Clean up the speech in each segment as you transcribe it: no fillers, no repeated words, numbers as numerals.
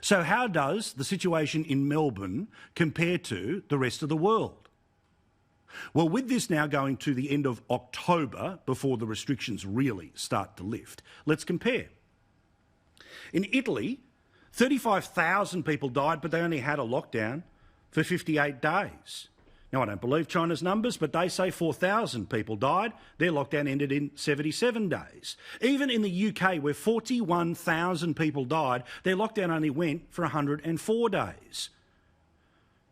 So how does the situation in Melbourne compare to the rest of the world? Well, with this now going to the end of October before the restrictions really start to lift, let's compare. In Italy, 35,000 people died, but they only had a lockdown for 58 days. Now, I don't believe China's numbers, but they say 4,000 people died. Their lockdown ended in 77 days. Even in the UK, where 41,000 people died, their lockdown only went for 104 days.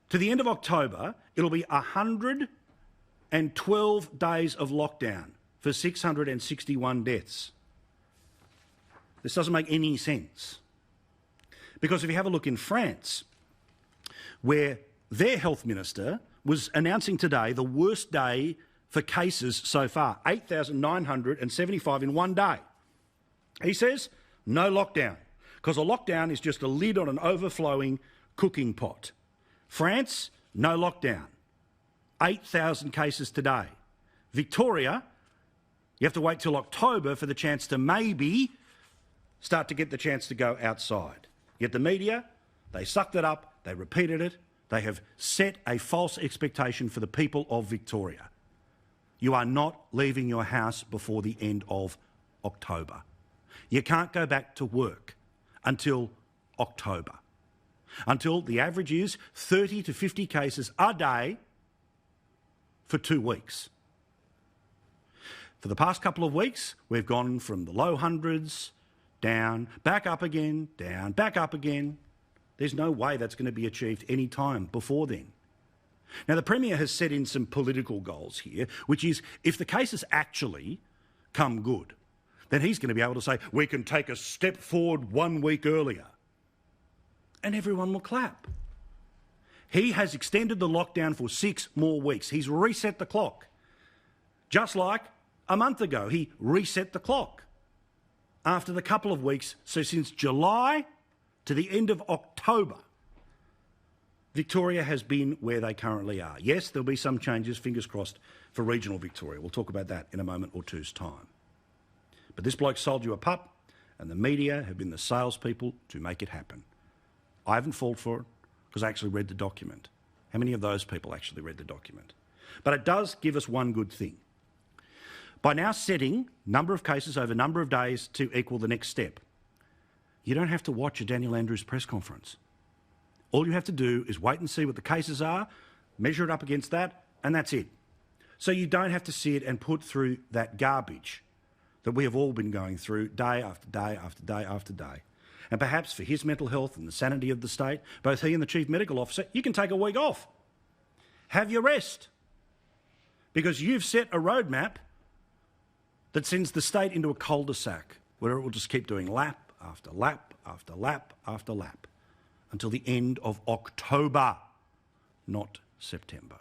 To the end of October, it'll be 112 days of lockdown for 661 deaths. This doesn't make any sense. Because if you have a look in France, where their health minister was announcing today the worst day for cases so far, 8,975 in one day. He says, no lockdown, because a lockdown is just a lid on an overflowing cooking pot. France, no lockdown, 8,000 cases today. Victoria, you have to wait till October for the chance to maybe start to get the chance to go outside. Yet the media, they sucked it up, they repeated it, they have set a false expectation for the people of Victoria. You are not leaving your house before the end of October. You can't go back to work until October, until the average is 30 to 50 cases a day for 2 weeks. For the past couple of weeks, we've gone from the low hundreds, down, back up again, down, back up again. There's no way that's going to be achieved any time before then. Now, the Premier has set in some political goals here, which is if the cases actually come good, then he's going to be able to say, we can take a step forward 1 week earlier. And everyone will clap. He has extended the lockdown for 6 more weeks. He's reset the clock. Just like a month ago, he reset the clock. After the couple of weeks, so since July to the end of October, Victoria has been where they currently are. Yes, there'll be some changes, fingers crossed, for regional Victoria. We'll talk about that in a moment or two's time. But this bloke sold you a pup, and the media have been the salespeople to make it happen. I haven't fallen for it because I actually read the document. How many of those people actually read the document? But it does give us one good thing. By now setting number of cases over number of days to equal the next step, you don't have to watch a Daniel Andrews press conference. All you have to do is wait and see what the cases are, measure it up against that, and that's it. So you don't have to see it and put through that garbage that we have all been going through day after day after day after day. And perhaps for his mental health and the sanity of the state, both he and the Chief Medical Officer, you can take a week off. Have your rest. Because you've set a roadmap that sends the state into a cul-de-sac where it will just keep doing lap after lap after lap after lap until the end of October, not September.